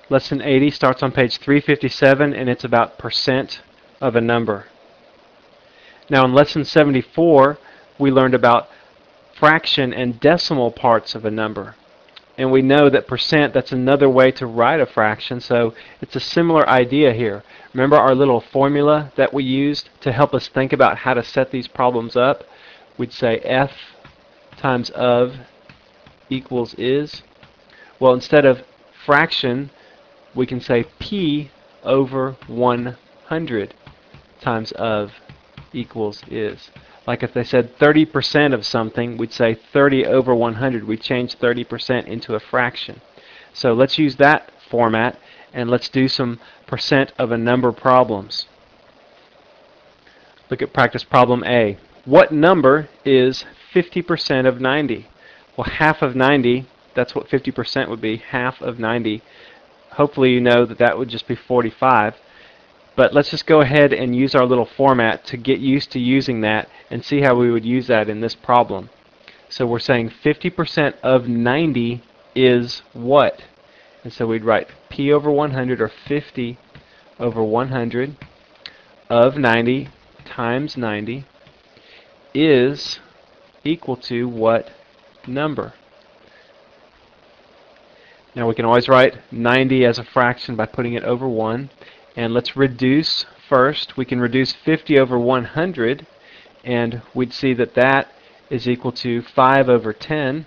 Lesson 80 starts on page 357, and it's about percent of a number. Now in lesson 74, we learned about fraction and decimal parts of a number. And we know that percent, that's another way to write a fraction, so it's a similar idea here. Remember our little formula that we used to help us think about how to set these problems up? We'd say F times of equals is. Well, instead of fraction, we can say P over 100 times of equals is. Like if they said 30% of something, we'd say 30 over 100. We change 30% into a fraction. So let's use that format and let's do some percent of a number problems. Look at practice problem A. What number is 50% of 90? Well, half of 90, that's what 50% would be, half of 90. Hopefully you know that that would just be 45. But let's just go ahead and use our little format to get used to using that and see how we would use that in this problem. So we're saying 50% of 90 is what? And so we'd write P over 100, or 50 over 100 of 90 times 90 is equal to what number? Now we can always write 90 as a fraction by putting it over 1. And let's reduce first. We can reduce 50 over 100, and we'd see that that is equal to 5 over 10.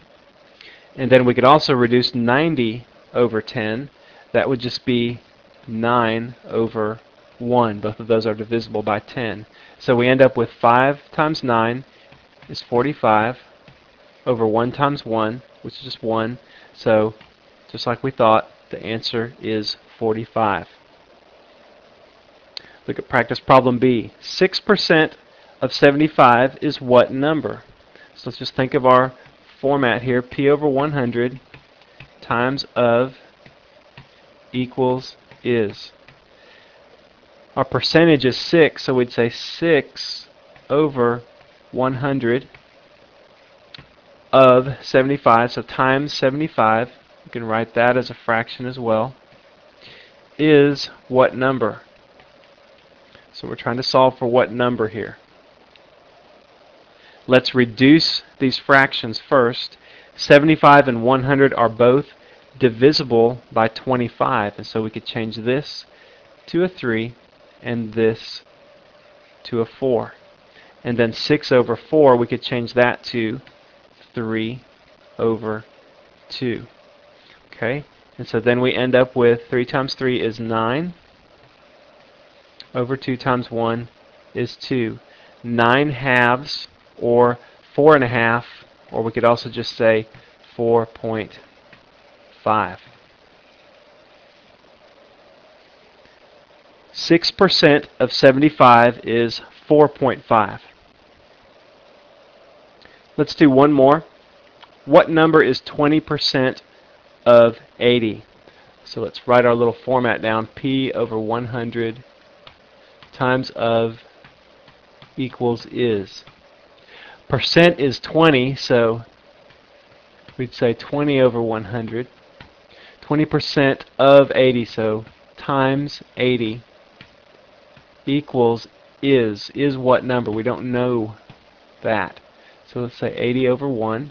And then we could also reduce 90 over 10. That would just be 9 over 1. Both of those are divisible by 10. So we end up with 5 times 9 is 45 over 1 times 1, which is just 1. So just like we thought, the answer is 45. Look at practice problem B. 6% of 75 is what number? So let's just think of our format here. P over 100 times of equals is. Our percentage is 6, so we'd say 6 over 100 of 75, so times 75, you can write that as a fraction as well, is what number? So we're trying to solve for what number here. Let's reduce these fractions first. 75 and 100 are both divisible by 25, and so we could change this to a 3 and this to a 4. And then 6 over 4, we could change that to 3 over 2. Okay? And so then we end up with 3 times 3 is 9. Over 2 times 1 is 2. 9 halves, or 4 1/2, or we could also just say 4.5. 6% of 75 is 4.5. Let's do one more. What number is 20% of 80? So let's write our little format down. P over 100 times of equals is. Percent is 20, so we'd say 20 over 100. 20% of 80, so times 80 equals is. Is what number? We don't know that. So let's say 80 over 1.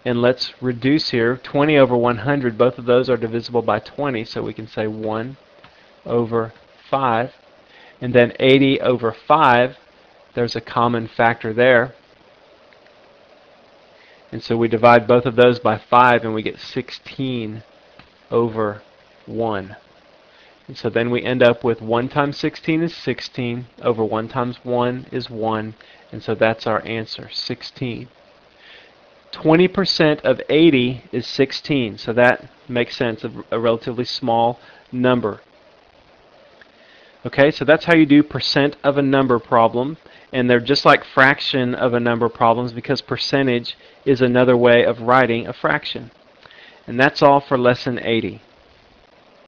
And let's reduce here. 20 over 100, both of those are divisible by 20, so we can say 1 over 5. And then 80 over 5, there's a common factor there. And so we divide both of those by 5, and we get 16 over 1. And so then we end up with 1 times 16 is 16, over 1 times 1 is 1, and so that's our answer, 16. 20% of 80 is 16, so that makes sense, a relatively small number. Okay, so that's how you do percent of a number problem, and they're just like fraction of a number problems because percentage is another way of writing a fraction. And that's all for lesson 80.